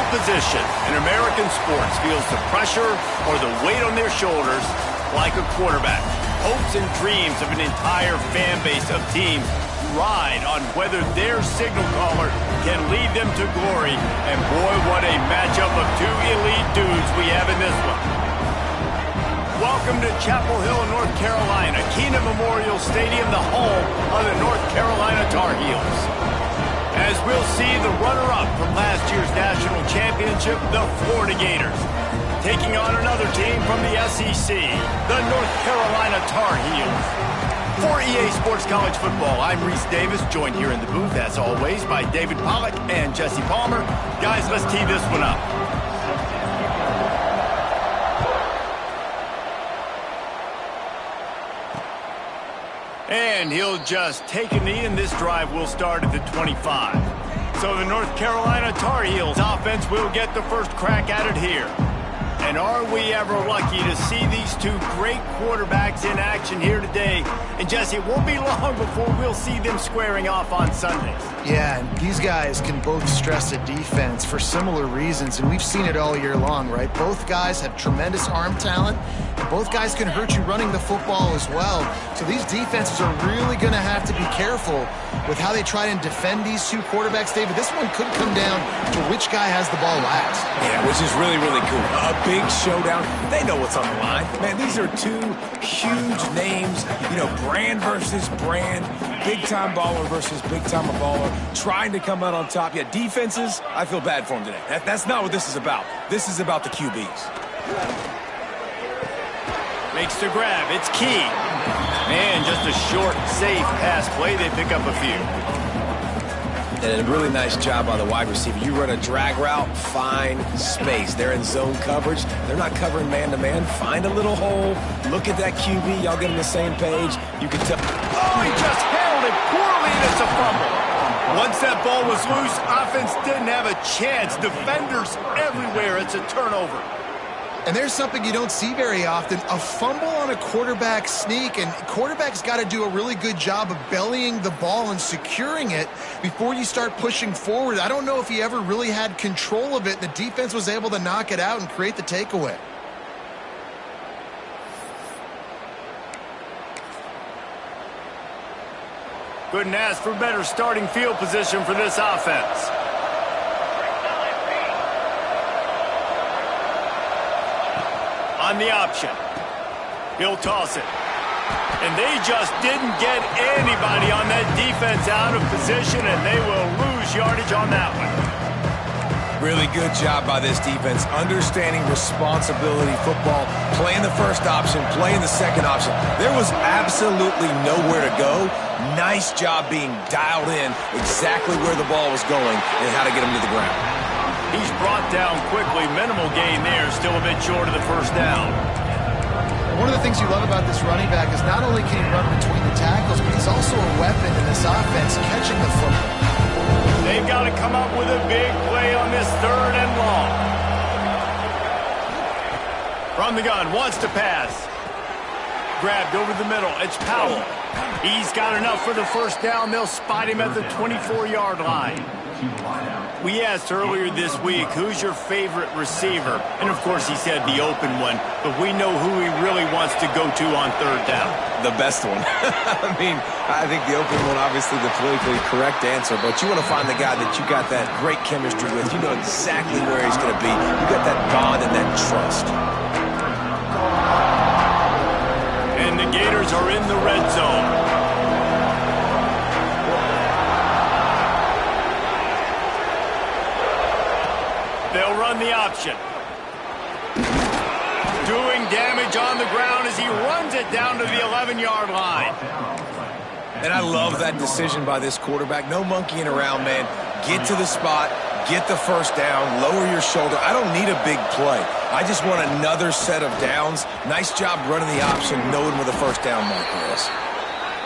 position in American sports feels the pressure or the weight on their shoulders like a quarterback. Hopes and dreams of an entire fan base of teams ride on whether their signal caller can lead them to glory. And boy, what a matchup of two elite dudes we have in this one. Welcome to Chapel Hill, North Carolina, Keenan Memorial Stadium, the home of the North Carolina Tar Heels. As we'll see the runner-up from last year's national championship, the Florida Gators, taking on another team from the SEC, the North Carolina Tar Heels. For EA Sports College Football, I'm Reese Davis, joined here in the booth, as always, by David Pollack and Jesse Palmer. Guys, let's tee this one up. And he'll just take a knee, and this drive will start at the 25. So the North Carolina Tar Heels offense will get the first crack at it here. And are we ever lucky to see these two great quarterbacks in action here today? And Jesse, it won't be long before we'll see them squaring off on Sundays. Yeah, and these guys can both stress a defense for similar reasons, and we've seen it all year long, right? Both guys have tremendous arm talent, and both guys can hurt you running the football as well. So these defenses are really going to have to be careful with how they try and defend these two quarterbacks. David, this one could come down to which guy has the ball last. Yeah, which is really, really cool. A big showdown. They know what's on the line. Man, these are two huge names, you know, brand versus brand, big-time baller versus big-time baller, trying to come out on top. Yeah, defenses, I feel bad for them today. That's not what this is about. This is about the QBs. Makes the grab. It's key. Man, just a short, safe pass play. They pick up a few. And a really nice job by the wide receiver. You run a drag route, find space. They're in zone coverage. They're not covering man-to-man. Find a little hole. Look at that QB. Y'all get on the same page. You can tell. Oh, he just held it poorly, and it's a fumble. Once that ball was loose, offense didn't have a chance. Defenders everywhere. It's a turnover. And there's something you don't see very often, a fumble on a quarterback sneak, and quarterbacks got to do a really good job of bellying the ball and securing it before you start pushing forward. I don't know if he ever really had control of it. The defense was able to knock it out and create the takeaway. Couldn't ask for better starting field position for this offense. On the option, he'll toss it. And they just didn't get anybody on that defense out of position, and they will lose yardage on that one. Really good job by this defense, understanding responsibility football, playing the first option, playing the second option. There was absolutely nowhere to go. Nice job being dialed in exactly where the ball was going and how to get him to the ground. He's brought down quickly. Minimal gain there. Still a bit short of the first down. One of the things you love about this running back is not only can he run between the tackles, but he's also a weapon in this offense, catching the football. They've got to come up with a big play on this third and long. From the gun, wants to pass. Grabbed over the middle. It's Powell. He's got enough for the first down. They'll spot him at the 24-yard line. We asked earlier this week, who's your favorite receiver? And, of course, he said the open one. But we know who he really wants to go to on third down. The best one. I mean, I think the open one, obviously the politically correct answer. But you want to find the guy that you got that great chemistry with. You know exactly where he's going to be. You got that bond and that trust. And the Gators are in the red zone. They'll run the option. Doing damage on the ground as he runs it down to the 11-yard line. And I love that decision by this quarterback. No monkeying around, man. Get to the spot, get the first down, lower your shoulder. I don't need a big play. I just want another set of downs. Nice job running the option, knowing where the first down marker is.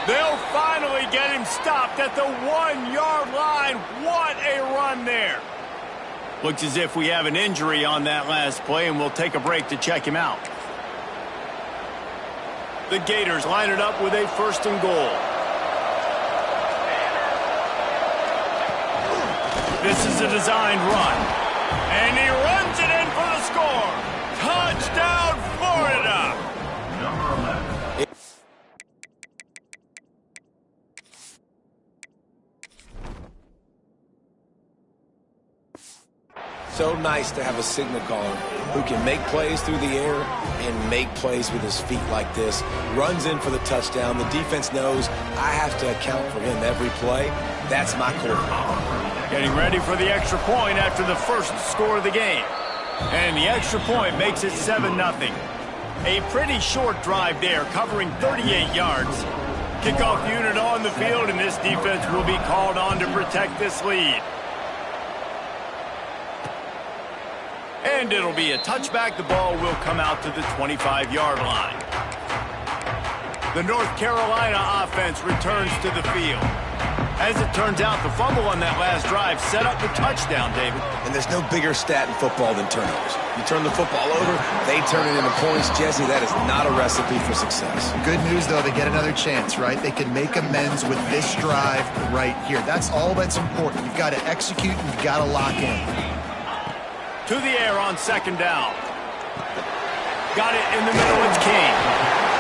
They'll finally get him stopped at the 1-yard line. What a run there. Looks as if we have an injury on that last play, and we'll take a break to check him out. The Gators line it up with a first and goal. This is a designed run. And So nice to have a signal caller who can make plays through the air and make plays with his feet like this. Runs in for the touchdown. The defense knows I have to account for him every play. That's my quarterback. Getting ready for the extra point after the first score of the game. And the extra point makes it 7-0. A pretty short drive there, covering 38 yards. Kickoff unit on the field, and this defense will be called on to protect this lead. And it'll be a touchback. The ball will come out to the 25-yard line. The North Carolina offense returns to the field. As it turns out, the fumble on that last drive set up the touchdown, David. And there's no bigger stat in football than turnovers. You turn the football over, they turn it into points. Jesse, that is not a recipe for success. Good news, though, they get another chance, right? They can make amends with this drive right here. That's all that's important. You've got to execute and you've got to lock in. To the air on second down. Got it in the middle, it's King.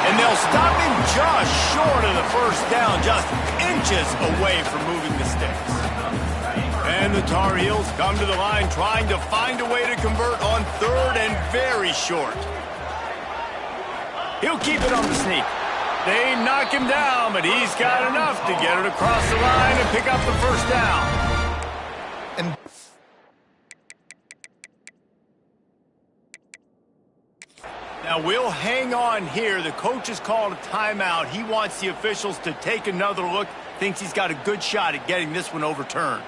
And they'll stop him just short of the first down, just inches away from moving the sticks. And the Tar Heels come to the line trying to find a way to convert on third and very short. He'll keep it on the sneak. They knock him down, but he's got enough to get it across the line and pick up the first down. And now we'll hang on here. The coach has called a timeout. He wants the officials to take another look. Thinks he's got a good shot at getting this one overturned.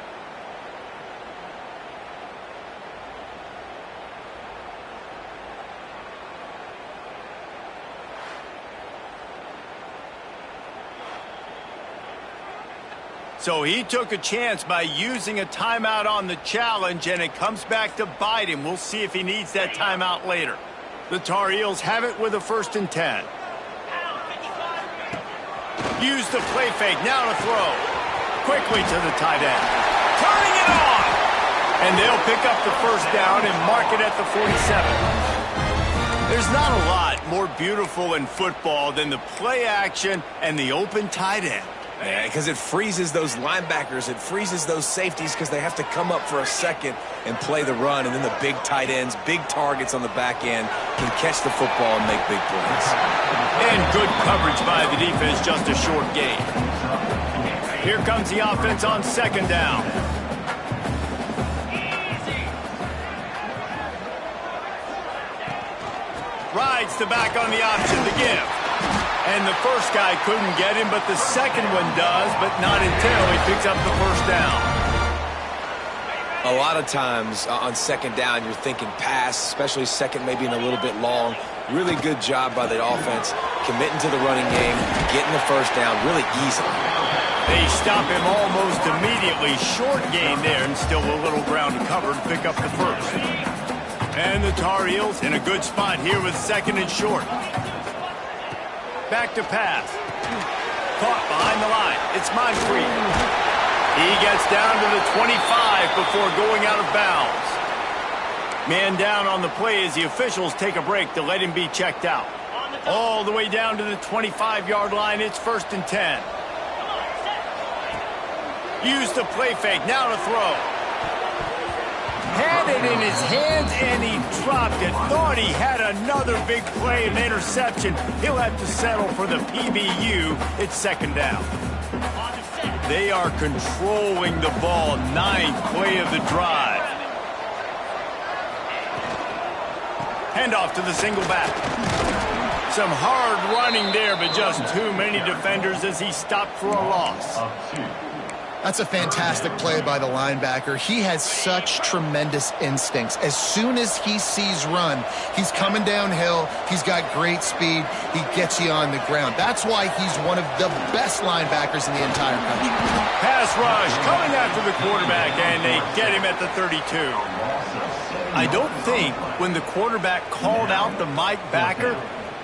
So he took a chance by using a timeout on the challenge, and it comes back to bite him. We'll see if he needs that timeout later. The Tar Heels have it with a 1st and 10. Use the play fake, now to throw. Quickly to the tight end. Turning it on! And they'll pick up the first down and mark it at the 47. There's not a lot more beautiful in football than the play action and the open tight end. Yeah, because it freezes those linebackers. It freezes those safeties because they have to come up for a second and play the run. And then the big tight ends, big targets on the back end can catch the football and make big plays. And good coverage by the defense, just a short gain. Here comes the offense on second down. Rides the back on the option to give. And the first guy couldn't get him, but the second one does, but not until he picks up the first down. A lot of times on second down, you're thinking pass, especially second maybe in a little bit long. Really good job by the offense, committing to the running game, getting the first down really easily. They stop him almost immediately. Short gain there, and still a little ground to cover to pick up the first. And the Tar Heels in a good spot here with second and short. Back to pass. Caught behind the line. It's Moncrief. He gets down to the 25 before going out of bounds. Man down on the play as the officials take a break to let him be checked out. All the way down to the 25-yard line. It's 1st and 10. Use the play fake. Now to throw. Had it in his hands, and he dropped it. Thought he had another big play, an interception. He'll have to settle for the PBU. It's second down. They are controlling the ball. 9th play of the drive. Handoff to the single back. Some hard running there, but just too many defenders as he stopped for a loss. That's a fantastic play by the linebacker. He has such tremendous instincts. As soon as he sees run, he's coming downhill. He's got great speed. He gets you on the ground. That's why he's one of the best linebackers in the entire country. Pass rush coming after the quarterback, and they get him at the 32. I don't think when the quarterback called out the Mike backer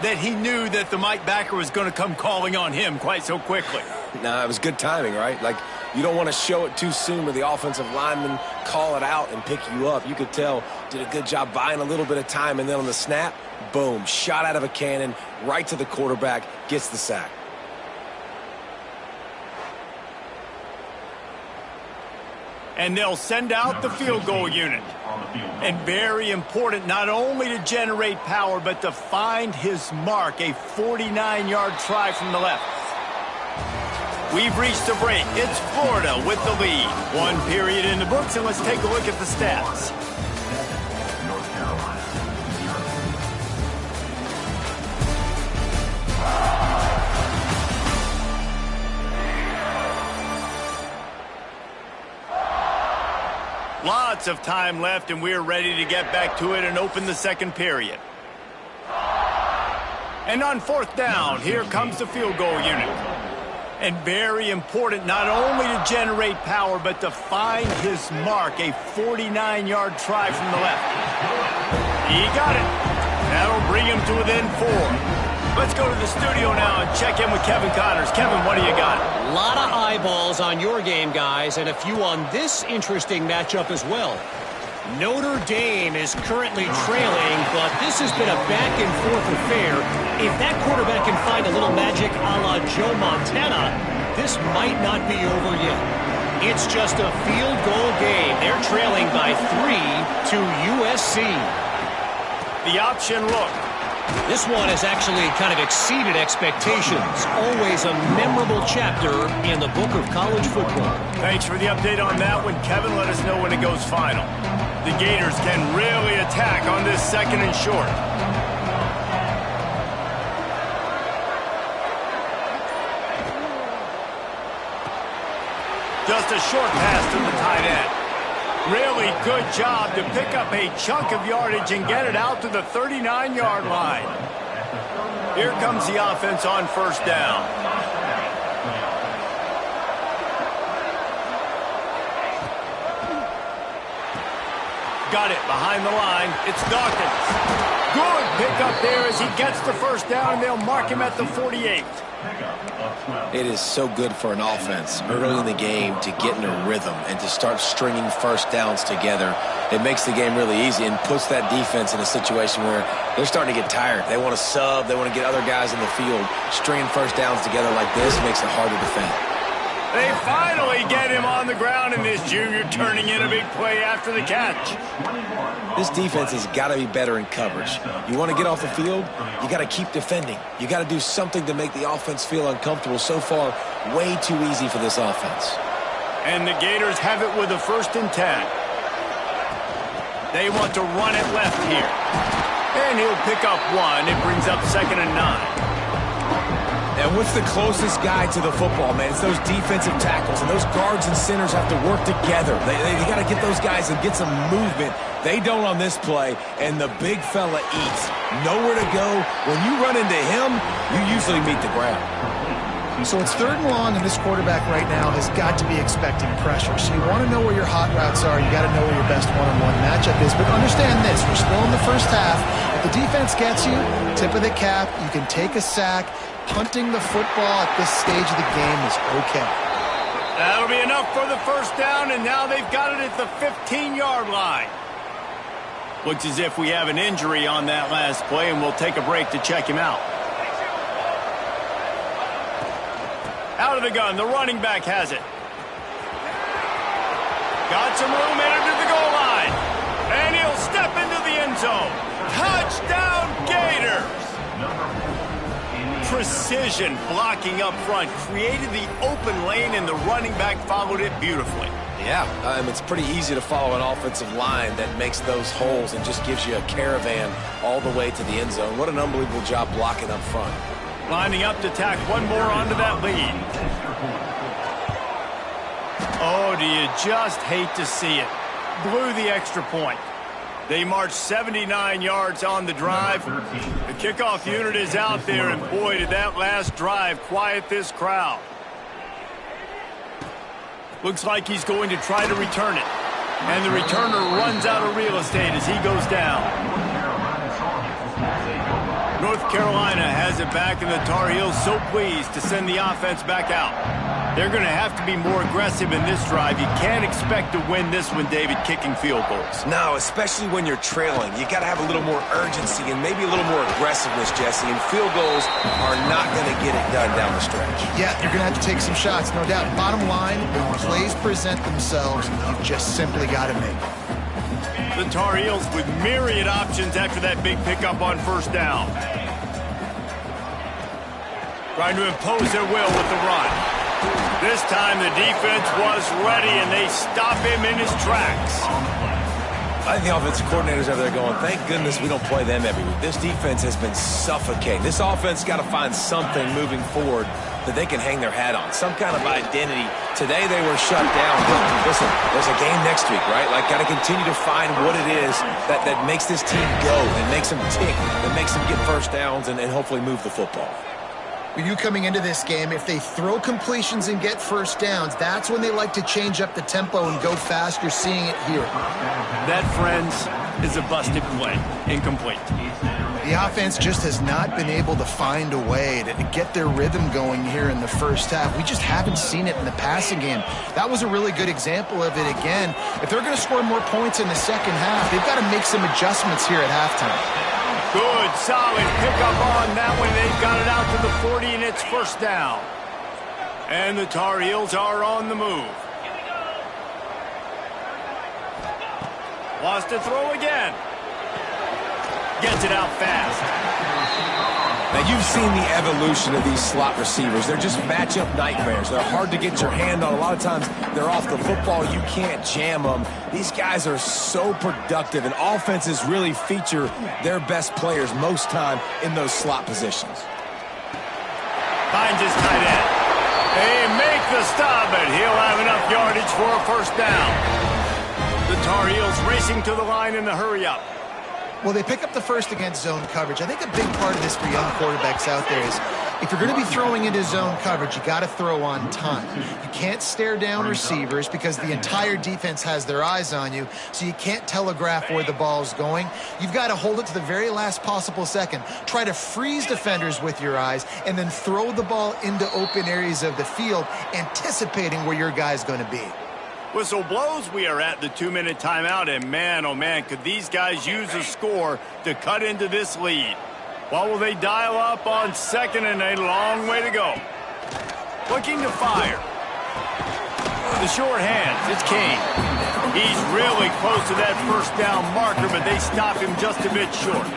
that he knew that the Mike backer was going to come calling on him quite so quickly. No, it was good timing, right? Like, you don't want to show it too soon where the offensive lineman call it out and pick you up. You could tell, did a good job buying a little bit of time, and then on the snap, boom, shot out of a cannon, right to the quarterback, gets the sack. And they'll send out the field goal unit. And very important, not only to generate power, but to find his mark, a 49-yard try from the left. We've reached a break. It's Florida with the lead. One period in the books, and let's take a look at the stats. Lots of time left, and we're ready to get back to it and open the second period. And on fourth down, here comes the field goal unit. And very important, not only to generate power, but to find his mark, a 49-yard try from the left. He got it. That'll bring him to within 4. Let's go to the studio now and check in with Kevin Connors. Kevin, what do you got? A lot of eyeballs on your game, guys, and a few on this interesting matchup as well. Notre Dame is currently trailing, but this has been a back-and-forth affair. If that quarterback can find a little magic a la Joe Montana, this might not be over yet. It's just a field goal game. They're trailing by 3 to USC. The option look. This one has actually kind of exceeded expectations. Always a memorable chapter in the book of college football. Thanks for the update on that one, Kevin. Let us know when it goes final. The Gators can really attack on this second and short. Just a short pass to the tight end. Really good job to pick up a chunk of yardage and get it out to the 39-yard line. Here comes the offense on first down. Got it behind the line. It's Dawkins. Good pickup there as he gets the first down, and they'll mark him at the 48. It is so good for an offense early in the game to get in a rhythm and to start stringing first downs together. It makes the game really easy and puts that defense in a situation where they're starting to get tired. They want to sub. They want to get other guys in the field. Stringing first downs together like this makes it hard to defend. They finally get him on the ground, and this junior turning in a big play after the catch. This defense has got to be better in coverage. You want to get off the field, you got to keep defending. You got to do something to make the offense feel uncomfortable. So far, way too easy for this offense. And the Gators have it with a 1st and 10. They want to run it left here. And he'll pick up 1. It brings up 2nd and 9. And what's the closest guy to the football, man? It's those defensive tackles, and those guards and centers have to work together. They got to get those guys and get some movement. They don't on this play, and the big fella eats. Nowhere to go. When you run into him, you usually meet the ground. So it's 3rd and long, and this quarterback right now has got to be expecting pressure. So you want to know where your hot routes are. You got to know where your best one-on-one matchup is. But understand this, we're still in the first half. If the defense gets you, tip of the cap, you can take a sack. Punting the football at this stage of the game is okay. That'll be enough for the first down, and now they've got it at the 15-yard line. Looks as if we have an injury on that last play, and we'll take a break to check him out. Out of the gun, the running back has it. Got some room entered to the goal line. And he'll step into the end zone. Touchdown, Gators! Precision blocking up front created the open lane, and the running back followed it beautifully. Yeah, it's pretty easy to follow an offensive line that makes those holes and just gives you a caravan all the way to the end zone. What an unbelievable job blocking up front. Lining up to tack one more onto that lead. Oh, do you just hate to see it? Blew the extra point. They marched 79 yards on the drive. The kickoff unit is out there, and boy, did that last drive quiet this crowd. Looks like he's going to try to return it. And the returner runs out of real estate as he goes down. North Carolina has it back, and the Tar Heels so pleased to send the offense back out. They're going to have to be more aggressive in this drive. You can't expect to win this one, David, kicking field goals. No, especially when you're trailing. You got to have a little more urgency and maybe a little more aggressiveness, Jesse. And field goals are not going to get it done down the stretch. Yeah, you're going to have to take some shots, no doubt. Bottom line, when plays present themselves, you've just simply got to make them. The Tar Heels with myriad options after that big pickup on first down. Trying to impose their will with the run. This time the defense was ready, and they stop him in his tracks. I think the offensive coordinators over there going, thank goodness we don't play them every week. This defense has been suffocating. This offense got to find something moving forward that they can hang their hat on, some kind of identity. Today they were shut down. But listen, there's a game next week, right? Like, got to continue to find what it is that makes this team go, that makes them tick, that makes them get first downs and hopefully move the football. With you coming into this game, if they throw completions and get first downs, that's when they like to change up the tempo and go fast. You're seeing it here. That, friends, is a busted play. Incomplete. The offense just has not been able to find a way to get their rhythm going here in the first half. We just haven't seen it in the passing game. That was a really good example of it again. If they're going to score more points in the second half, they've got to make some adjustments here at halftime. Good, solid pickup on that one. They've got it out to the 40, and it's first down. And the Tar Heels are on the move. Wants to throw again. Gets it out fast. Now, you've seen the evolution of these slot receivers. They're just matchup nightmares. They're hard to get your hand on. A lot of times, they're off the football. You can't jam them. These guys are so productive, and offenses really feature their best players most time in those slot positions. Finds his tight end. They make the stop, and he'll have enough yardage for a first down. The Tar Heels racing to the line in the hurry-up. Well, they pick up the first against zone coverage. I think a big part of this for young quarterbacks out there is if you're going to be throwing into zone coverage, you got to throw on time. You can't stare down receivers because the entire defense has their eyes on you, so you can't telegraph where the ball's going. You've got to hold it to the very last possible second. Try to freeze defenders with your eyes and then throw the ball into open areas of the field, anticipating where your guy's going to be. Whistle blows. We are at the 2-minute timeout, and man, oh man, could these guys use a score to cut into this lead. What will they dial up on second and a long way to go? Looking to fire. The short hands, it's Kane. He's really close to that first down marker, but they stop him just a bit short.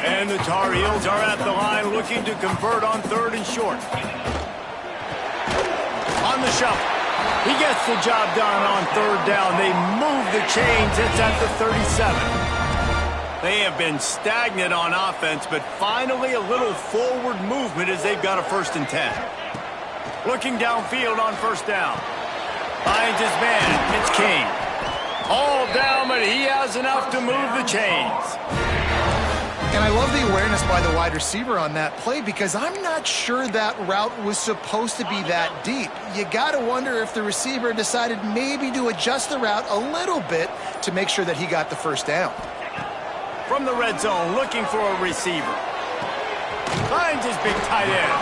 And the Tar Heels are at the line looking to convert on third and short. On the shuffle. He gets the job done on third down. They move the chains. It's at the 37. They have been stagnant on offense, but finally a little forward movement as they've got a 1st and 10. Looking downfield on first down. Finds his man. It's Kane. All down, but he has enough to move the chains. And I love the awareness by the wide receiver on that play because I'm not sure that route was supposed to be that deep. You got to wonder if the receiver decided maybe to adjust the route a little bit to make sure that he got the first down. From the red zone, looking for a receiver. Finds his big tight end.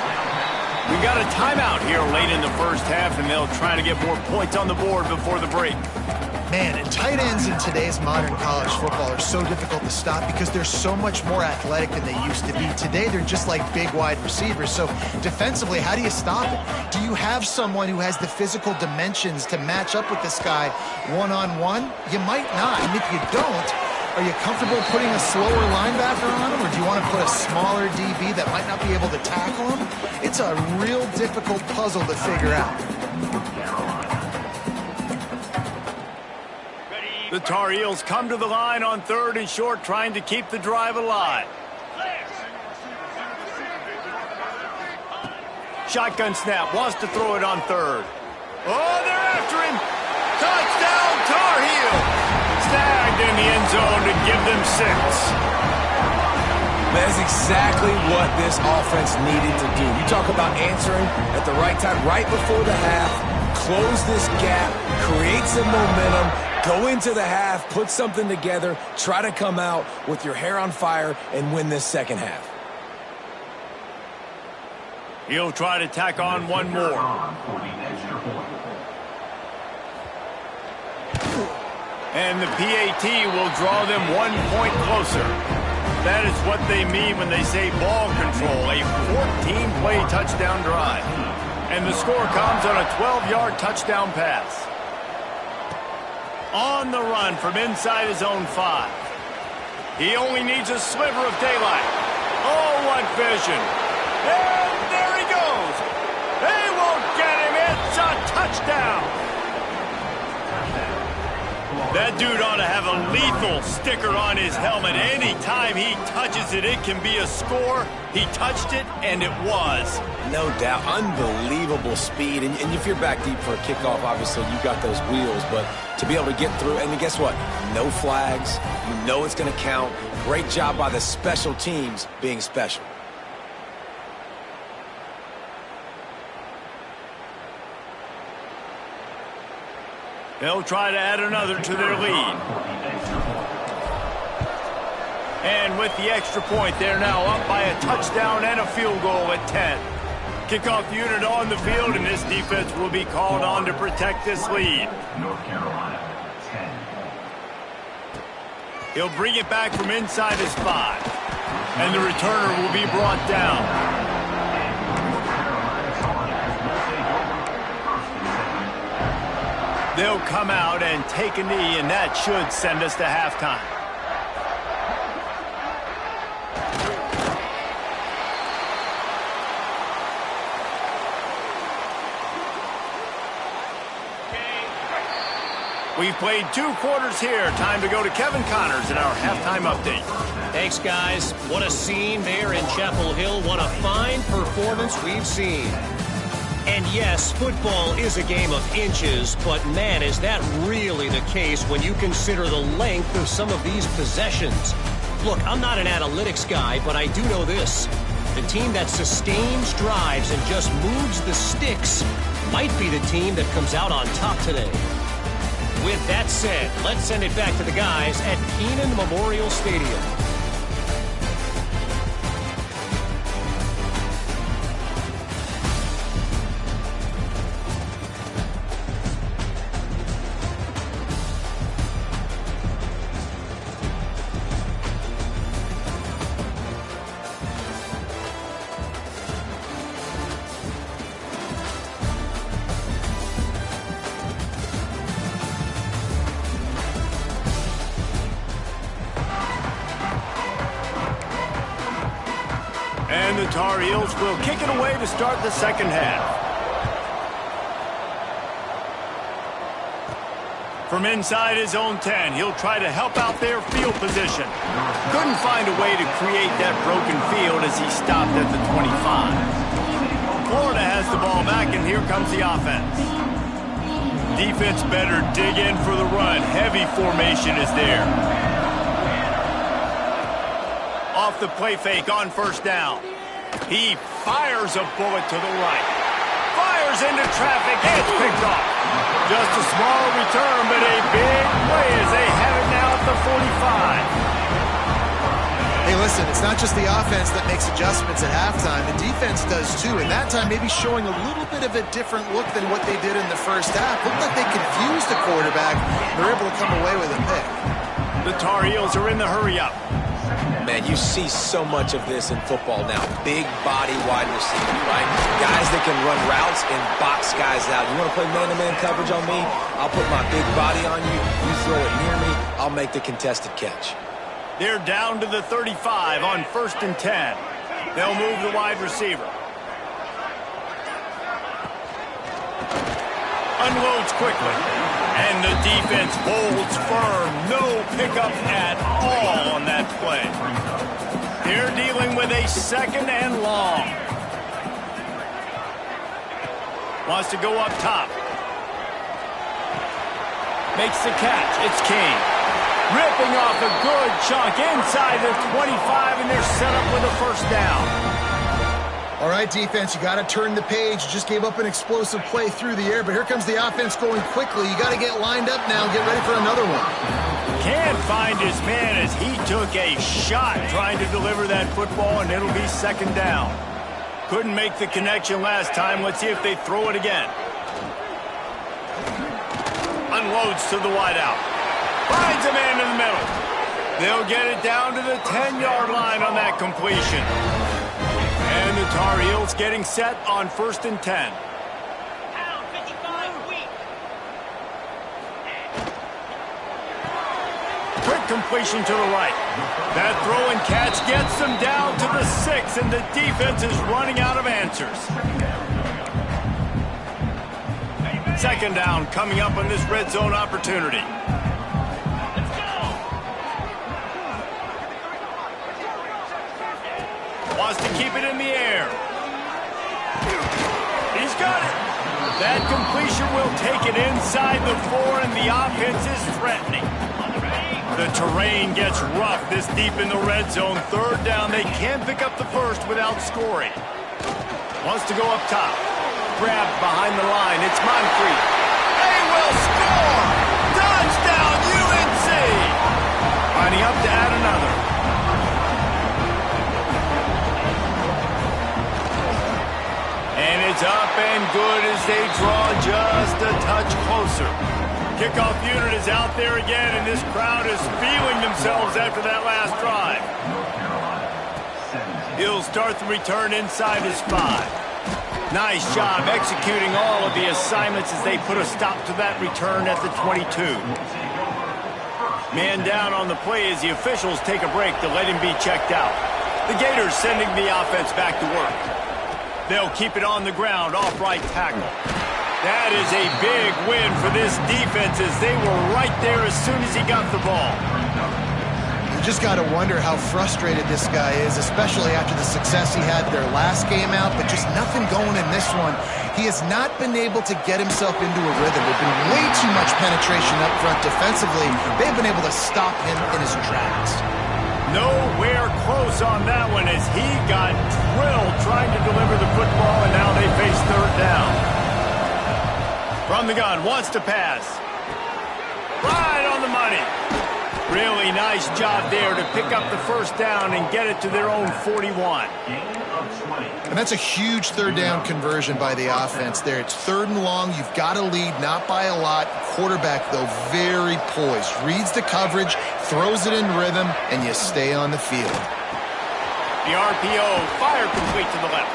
We got a timeout here late in the first half, and they'll try to get more points on the board before the break. Man, and tight ends in today's modern college football are so difficult to stop because they're so much more athletic than they used to be. Today, they're just like big wide receivers. So defensively, how do you stop it? Do you have someone who has the physical dimensions to match up with this guy one-on-one? You might not. And if you don't, are you comfortable putting a slower linebacker on him, or do you want to put a smaller DB that might not be able to tackle him? It's a real difficult puzzle to figure out. The Tar Heels come to the line on third and short, trying to keep the drive alive. Shotgun snap, wants to throw it on third. Oh, they're after him. Touchdown, Tar Heel. Snagged in the end zone to give them 6. That is exactly what this offense needed to do. You talk about answering at the right time, right before the half, close this gap, create some momentum, go into the half, put something together, try to come out with your hair on fire and win this second half. He'll try to tack on one more. And the PAT will draw them 1 point closer. That is what they mean when they say ball control, a 14-play touchdown drive. And the score comes on a 12-yard touchdown pass. On the run from inside his own 5. He only needs a sliver of daylight. Oh, what vision. And there he goes. They won't get him. It's a touchdown. That dude ought to have a lethal sticker on his helmet. Anytime he touches it, it can be a score. He touched it, and it was. No doubt. Unbelievable speed. And if you're back deep for a kickoff, obviously you got those wheels. But to be able to get through, and guess what? No flags. You know it's going to count. Great job by the special teams being special. They'll try to add another to their lead. And with the extra point, they're now up by a touchdown and a field goal at 10. Kickoff unit on the field, and this defense will be called on to protect this lead. North Carolina, 10. He'll bring it back from inside his 5. And the returner will be brought down. They'll come out and take a knee, and that should send us to halftime. We've played 2 quarters here. Time to go to Kevin Connors in our halftime update. Thanks, guys. What a scene there in Chapel Hill. What a fine performance we've seen. And yes, football is a game of inches, but man, is that really the case when you consider the length of some of these possessions. Look, I'm not an analytics guy, but I do know this. The team that sustains drives and just moves the sticks might be the team that comes out on top today. With that said, let's send it back to the guys at Kenan Memorial Stadium. And the Tar Heels will kick it away to start the second half. From inside his own 10, he'll try to help out their field position. Couldn't find a way to create that broken field as he stopped at the 25. Florida has the ball back, and here comes the offense. Defense better dig in for the run. Heavy formation is there. Off the play fake on first down. He fires a bullet to the right. Fires into traffic. It's picked off. Just a small return, but a big play as they have it now at the 45. Hey, listen, it's not just the offense that makes adjustments at halftime. The defense does too, and that time maybe showing a little bit of a different look than what they did in the first half. Looked like they confused the quarterback. They're able to come away with a pick. The Tar Heels are in the hurry-up. Man, you see so much of this in football now. Big body wide receivers, right? Guys that can run routes and box guys out. You want to play man-to-man coverage on me? I'll put my big body on you. You throw it near me, I'll make the contested catch. They're down to the 35 on 1st and 10. They'll move the wide receiver. Unloads quickly. And the defense holds firm. No pickup at all on that play. They're dealing with a 2nd and long. Wants to go up top. Makes the catch. It's King. Ripping off a good chunk inside the 25, and they're set up with a first down. All right, defense, you got to turn the page. You just gave up an explosive play through the air, but here comes the offense going quickly. You got to get lined up now and get ready for another one. Can't find his man as he took a shot trying to deliver that football, and it'll be 2nd down. Couldn't make the connection last time. Let's see if they throw it again. Unloads to the wideout. Finds a man in the middle. They'll get it down to the 10-yard line on that completion. And the Tar Heels getting set on 1st and 10. Quick completion to the right. That throw and catch gets them down to the 6, and the defense is running out of answers. 2nd down coming up on this red zone opportunity. Wants to keep it in the air. He's got it. That completion will take it inside the 4, and the offense is threatening. The terrain gets rough this deep in the red zone. 3rd down. They can't pick up the first without scoring. Wants to go up top. Grabbed behind the line. It's Moncrief. They will score! Touchdown, UNC! Lining up to add another. And it's up and good as they draw just a touch closer. Kickoff unit is out there again, and this crowd is feeling themselves after that last drive. He'll start the return inside his 5. Nice job executing all of the assignments as they put a stop to that return at the 22. Man down on the play as the officials take a break to let him be checked out. The Gators sending the offense back to work. They'll keep it on the ground off right tackle. That is a big win for this defense as they were right there as soon as he got the ball. You just got to wonder how frustrated this guy is, especially after the success he had their last game out, but just nothing going in this one. He has not been able to get himself into a rhythm. There's been way too much penetration up front defensively. They've been able to stop him in his tracks. Nowhere close on that one as he got drilled trying to deliver the football, and now they face 3rd down. From the gun, wants to pass. Right on the money. Really nice job there to pick up the 1st down and get it to their own 41. And that's a huge 3rd down conversion by the offense there. It's 3rd and long. You've got to lead, not by a lot. Quarterback, though, very poised. Reads the coverage, throws it in rhythm, and you stay on the field. The RPO, fire complete to the left.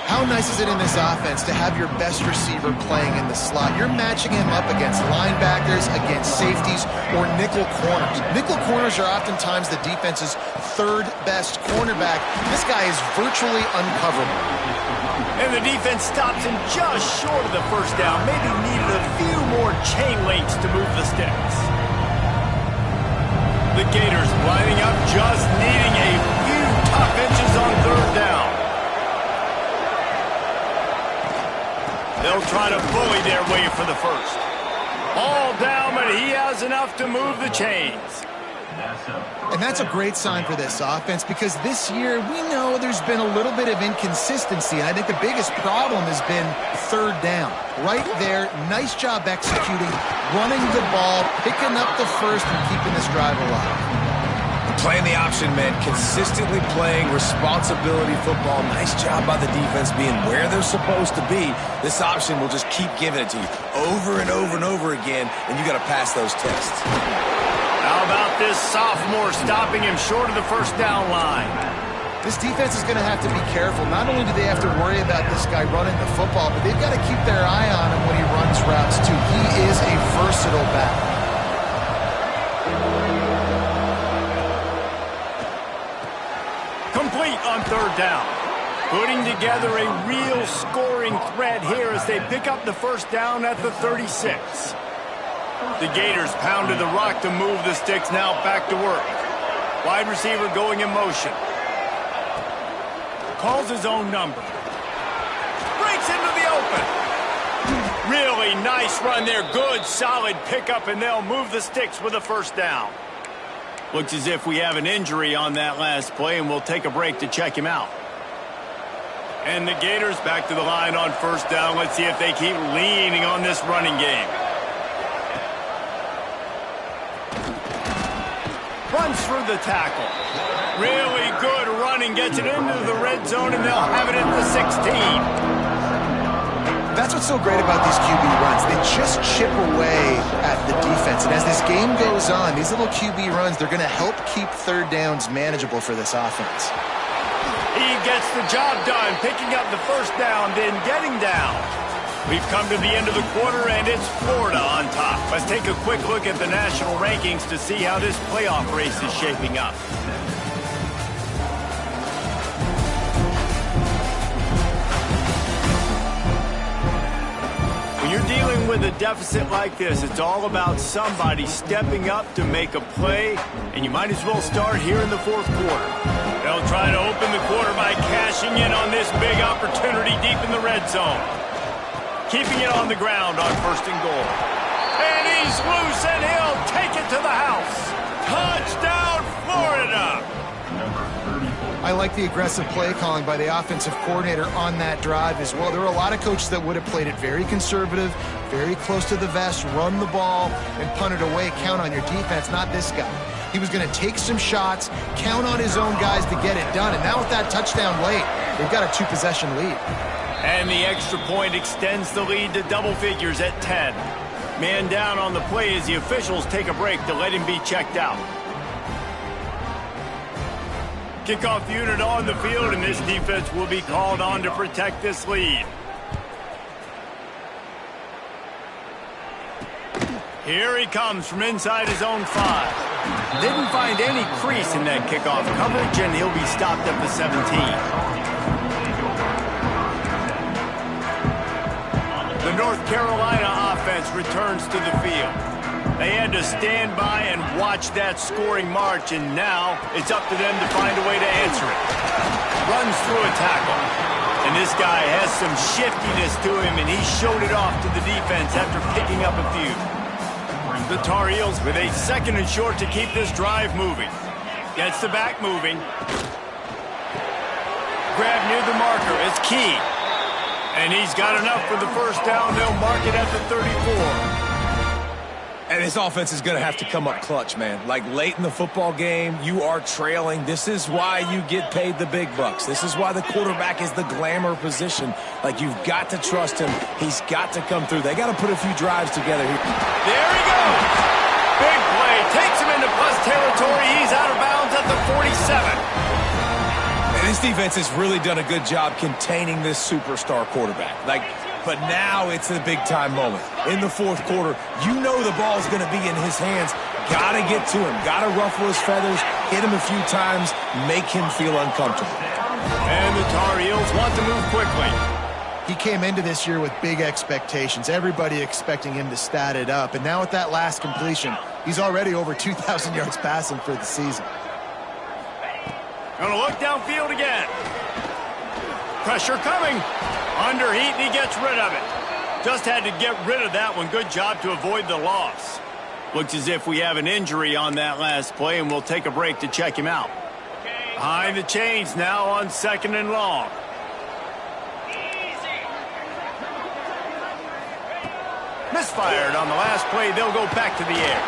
How nice is it in this offense to have your best receiver playing in the slot? You're matching him up against linebackers, against safeties, or nickel corners. Nickel corners are oftentimes the defense's 3rd best cornerback. This guy is virtually uncoverable. And the defense stops him just short of the 1st down. Maybe needed a few more chain links to move the sticks. The Gators lining up, just needing a few tough inches on 3rd down. They'll try to bully their way for the 1st. All down, but he has enough to move the chains. And that's a great sign for this offense because this year we know there's been a little bit of inconsistency. And I think the biggest problem has been 3rd down. Right there, nice job executing, running the ball, picking up the 1st, and keeping this drive alive. Playing the option, man. Consistently playing responsibility football. Nice job by the defense being where they're supposed to be. This option will just keep giving it to you over and over and over again, and you got to pass those tests. How about this sophomore stopping him short of the 1st down line? This defense is going to have to be careful. Not only do they have to worry about this guy running the football, but they've got to keep their eye on him when he runs routes, too. He is a versatile back. Complete on 3rd down. Putting together a real scoring threat here as they pick up the 1st down at the 36. The Gators pounded the rock to move the sticks, now back to work. Wide receiver going in motion. Calls his own number. Breaks into the open. Really nice run there. Good, solid pickup, and they'll move the sticks with a 1st down. Looks as if we have an injury on that last play, and we'll take a break to check him out. And the Gators back to the line on 1st down. Let's see if they keep leaning on this running game. runs through the tackle. Really good running, gets it into the red zone, and they'll have it at the 16. That's what's so great about these QB runs. They just chip away at the defense. And as this game goes on, these little QB runs, they're going to help keep third downs manageable for this offense. He gets the job done, picking up the first down, then getting down. We've come to the end of the quarter, and it's Florida on top. Let's take a quick look at the national rankings to see how this playoff race is shaping up. When you're dealing with a deficit like this, it's all about somebody stepping up to make a play, and you might as well start here in the fourth quarter. They'll try to open the quarter by cashing in on this big opportunity deep in the red zone. Keeping it on the ground on first and goal. And he's loose, and he'll take it to the house. Touchdown, Florida! I like the aggressive play calling by the offensive coordinator on that drive as well. There were a lot of coaches that would have played it very conservative, very close to the vest, run the ball, and punt it away, count on your defense. Not this guy. He was going to take some shots, count on his own guys to get it done. And now with that touchdown late, they've got a 2-possession lead. And the extra point extends the lead to double figures at 10. Man down on the play as the officials take a break to let him be checked out. Kickoff unit on the field, and this defense will be called on to protect this lead. Here he comes from inside his own 5. Didn't find any crease in that kickoff coverage, and he'll be stopped at the 17. The North Carolina offense returns to the field. They had to stand by and watch that scoring march, and now it's up to them to find a way to answer it. Runs through a tackle. And this guy has some shiftiness to him, and he showed it off to the defense after picking up a few. The Tar Heels with a second and short to keep this drive moving. Gets the back moving. Grab near the marker is key. And he's got enough for the first down. They'll mark it at the 34. And this offense is going to have to come up clutch, man. Like late in the football game, you are trailing. This is why you get paid the big bucks. This is why the quarterback is the glamour position. Like, you've got to trust him. He's got to come through. They got to put a few drives together here. There he goes. Big play. Takes him into plus territory. He's out of bounds at the 47. And this defense has really done a good job containing this superstar quarterback. But now it's a big-time moment. In the fourth quarter, you know the ball's going to be in his hands. Got to get to him. Got to ruffle his feathers, hit him a few times, make him feel uncomfortable. And the Tar Heels want to move quickly. He came into this year with big expectations. Everybody expecting him to stat it up. And now with that last completion, he's already over 2,000 yards passing for the season. Gonna look downfield again. Pressure coming. Under heat, and he gets rid of it. Just had to get rid of that one. Good job to avoid the loss. Looks as if we have an injury on that last play, and we'll take a break to check him out. Behind the chains now on second and long. Misfired on the last play. They'll go back to the air.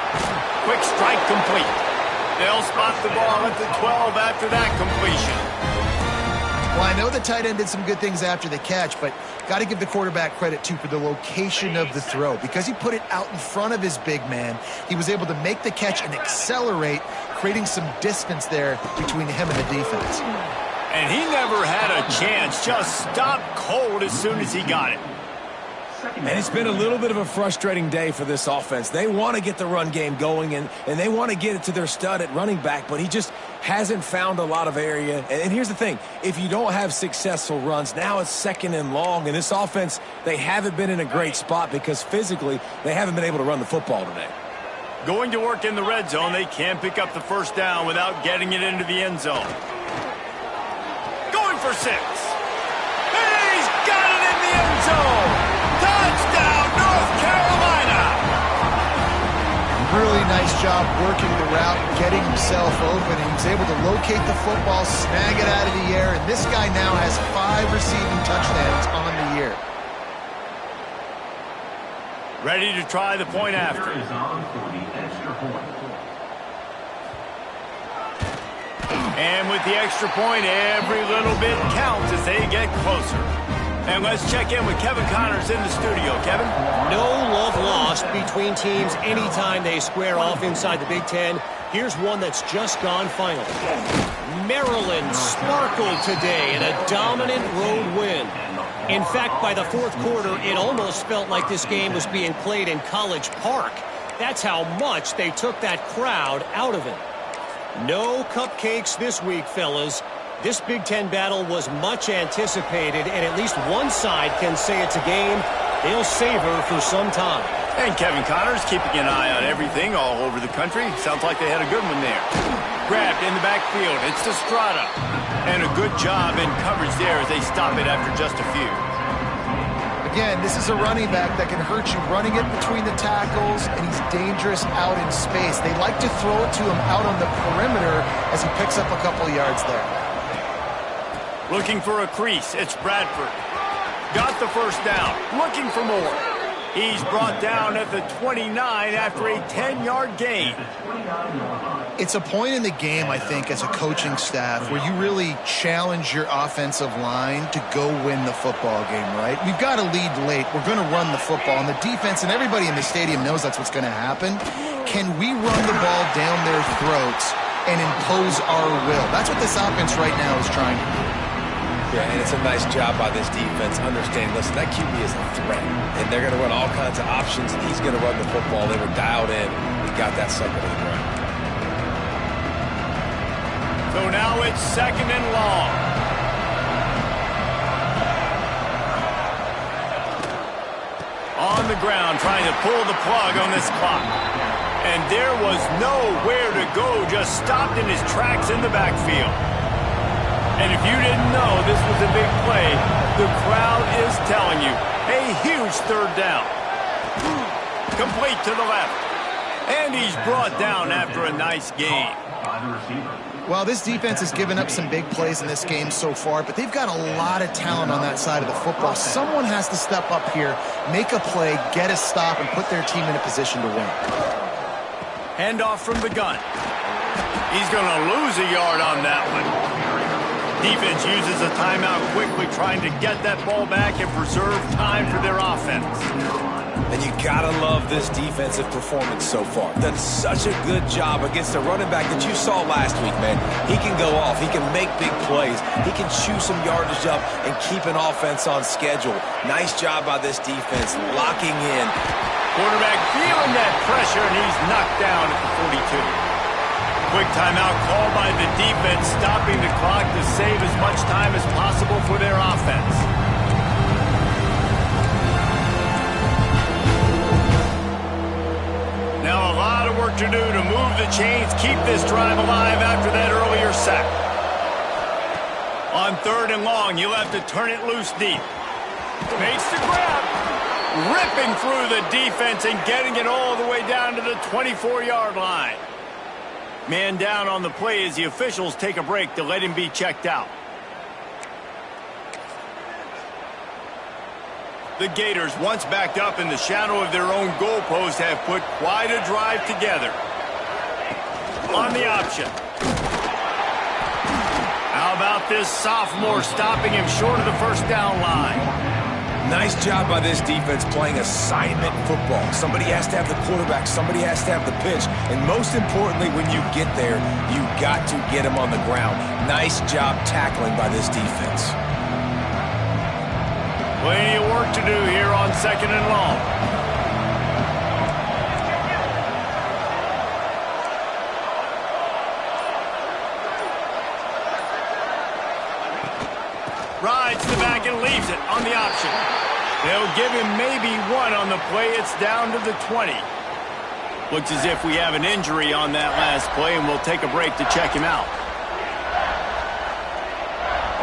Quick strike complete. They'll spot the ball at the 12 after that completion. Well, I know the tight end did some good things after the catch, but got to give the quarterback credit, too, for the location of the throw. Because he put it out in front of his big man, he was able to make the catch and accelerate, creating some distance there between him and the defense. And he never had a chance, just stopped cold as soon as he got it. And it's been a little bit of a frustrating day for this offense. They want to get the run game going, and they want to get it to their stud at running back, but he just hasn't found a lot of area. And here's the thing. If you don't have successful runs, now it's second and long, and this offense, they haven't been in a great spot because physically they haven't been able to run the football today. Going to work in the red zone, they can't pick up the first down without getting it into the end zone. Going for 6. He's got it in the end zone. Touchdown, North Carolina! Really nice job working the route, getting himself open, and he was able to locate the football, snag it out of the air, and this guy now has 5 receiving touchdowns on the year. Ready to try the point after. And with the extra point, every little bit counts as they get closer. And let's check in with Kevin Connors in the studio. Kevin? No love lost between teams anytime they square off inside the Big Ten. Here's one that's just gone final. Maryland sparkled today in a dominant road win. In fact, by the fourth quarter, it almost felt like this game was being played in College Park. That's how much they took that crowd out of it. No cupcakes this week, fellas. This Big Ten battle was much anticipated, and at least one side can say it's a game they'll savor for some time. And Kevin Connors keeping an eye on everything all over the country. Sounds like they had a good one there. Grabbed in the backfield. It's to Strada. And a good job in coverage there as they stop it after just a few. Again, this is a running back that can hurt you running it between the tackles, and he's dangerous out in space. They like to throw it to him out on the perimeter as he picks up a couple of yards there. Looking for a crease. It's Bradford. Got the first down. Looking for more. He's brought down at the 29 after a 10-yard gain. It's a point in the game, I think, as a coaching staff where you really challenge your offensive line to go win the football game, right? We've got to lead late. We're going to run the football. And the defense and everybody in the stadium knows that's what's going to happen. Can we run the ball down their throats and impose our will? That's what this offense right now is trying to do. Yeah, and it's a nice job by this defense understanding, listen, that QB is a threat, and they're going to run all kinds of options, and he's going to run the football. They were dialed in and got that sucker to the ground. So now it's 2nd and long. On the ground, trying to pull the plug on this clock. And there was nowhere to go, just stopped in his tracks in the backfield. And if you didn't know this was a big play, the crowd is telling you, a huge 3rd down. Complete to the left. And he's brought down after a nice gain. Well, this defense has given up some big plays in this game so far, but they've got a lot of talent on that side of the football. Someone has to step up here, make a play, get a stop, and put their team in a position to win. Handoff from the gun. He's going to lose a yard on that one. Defense uses a timeout quickly, trying to get that ball back and preserve time for their offense. And you gotta love this defensive performance so far. Done such a good job against a running back that you saw last week, man. He can go off. He can make big plays. He can chew some yardage up and keep an offense on schedule. Nice job by this defense, locking in. Quarterback feeling that pressure, and he's knocked down at the 42. Quick timeout called by the defense, stopping the clock to save as much time as possible for their offense. Now a lot of work to do to move the chains, keep this drive alive after that earlier sack. On 3rd and long, you'll have to turn it loose deep. Makes the grab. Ripping through the defense and getting it all the way down to the 24-yard line. Man down on the play as the officials take a break to let him be checked out. The Gators, once backed up in the shadow of their own goalpost, have put quite a drive together. On the option. How about this sophomore stopping him short of the 1st down line? Nice job by this defense playing assignment football. Somebody has to have the quarterback. Somebody has to have the pitch. And most importantly, when you get there, you got to get him on the ground. Nice job tackling by this defense. Plenty of work to do here on 2nd and long. Rides to the back and leaves it on the option. They'll give him maybe one on the play. It's down to the 20. Looks as if we have an injury on that last play, and we'll take a break to check him out.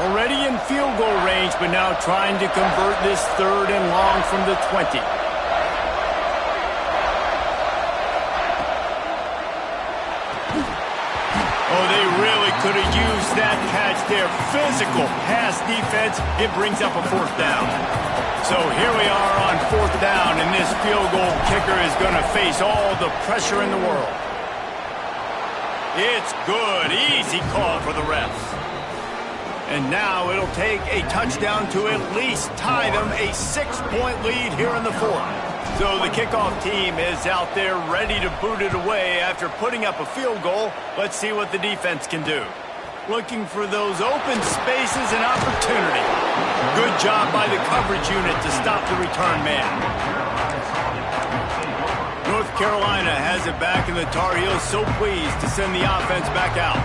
Already in field goal range, but now trying to convert this 3rd and long from the 20. Oh, they really could have used that catch there. Physical pass defense. It brings up a 4th down. So here we are on 4th down, and this field goal kicker is going to face all the pressure in the world. It's good. Easy call for the refs. And now it'll take a touchdown to at least tie them a 6-point lead here in the fourth. So the kickoff team is out there ready to boot it away after putting up a field goal. Let's see what the defense can do. Looking for those open spaces and opportunity. Good job by the coverage unit to stop the return man. North Carolina has it back, and the Tar Heels so pleased to send the offense back out.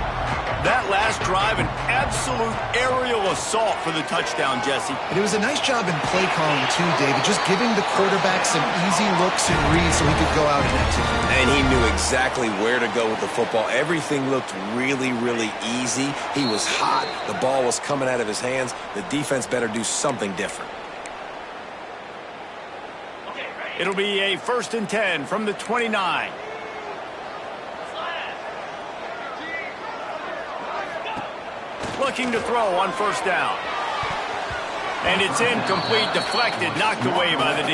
That last drive, an absolute aerial assault for the touchdown, Jesse. And it was a nice job in play calling, too, David, just giving the quarterback some easy looks and reads so he could go out and execute. And he knew exactly where to go with the football. Everything looked really, really easy. He was hot. The ball was coming out of his hands. The defense better do something different. It'll be a 1st and 10 from the 29. Looking to throw on 1st down. And it's incomplete, deflected, knocked away by the D.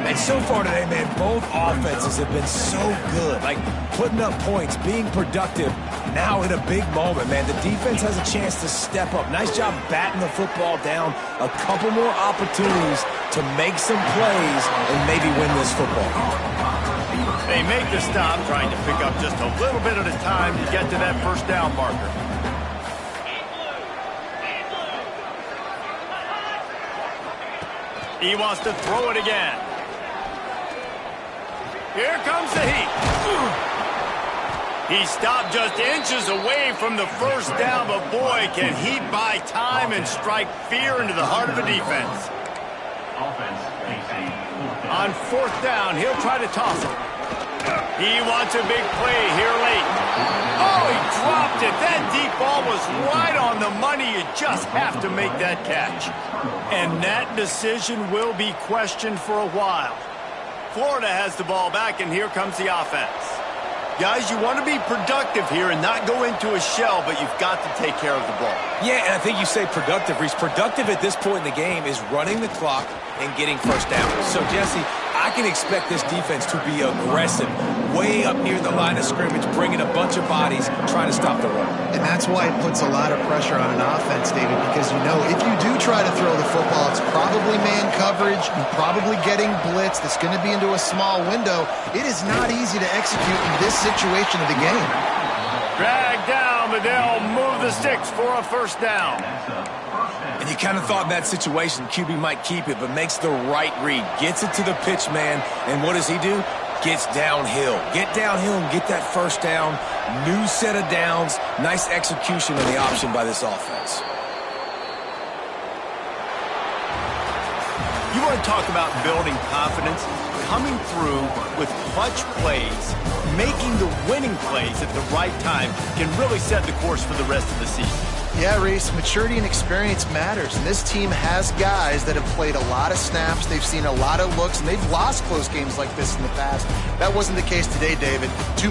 And so far today, man, both offenses have been so good. Like, putting up points, being productive. Now in a big moment, man, the defense has a chance to step up. Nice job batting the football down. A couple more opportunities to make some plays and maybe win this football. They make the stop, trying to pick up just a little bit at a time to get to that 1st down marker. He wants to throw it again. Here comes the heat. He stopped just inches away from the 1st down, but boy, can he buy time and strike fear into the heart of a defense. On 4th down, he'll try to toss it. He wants a big play here late. Oh, he dropped it. That deep ball was right on the money. You just have to make that catch. And that decision will be questioned for a while. Florida has the ball back, and here comes the offense. Guys, you want to be productive here and not go into a shell, but you've got to take care of the ball. Yeah, and I think you say productive, Reese. Productive at this point in the game is running the clock and getting 1st down. So, Jesse, I can expect this defense to be aggressive, way up near the line of scrimmage, bringing a bunch of bodies, trying to stop the run. And that's why it puts a lot of pressure on an offense, David, because you know if you do try to throw the football, it's probably man coverage, you're probably getting blitz, that's going to be into a small window. It is not easy to execute in this situation of the game. Drag down, but they'll move the sticks for a 1st down. And you kind of thought in that situation QB might keep it, but makes the right read. Gets it to the pitch man, and what does he do? Gets downhill. Get downhill and get that 1st down. New set of downs. Nice execution on the option by this offense. You want to talk about building confidence? Coming through with clutch plays, making the winning plays at the right time can really set the course for the rest of the season. Yeah, Reese, maturity and experience matters, and this team has guys that have played a lot of snaps, they've seen a lot of looks, and they've lost close games like this in the past. That wasn't the case today, David. Too many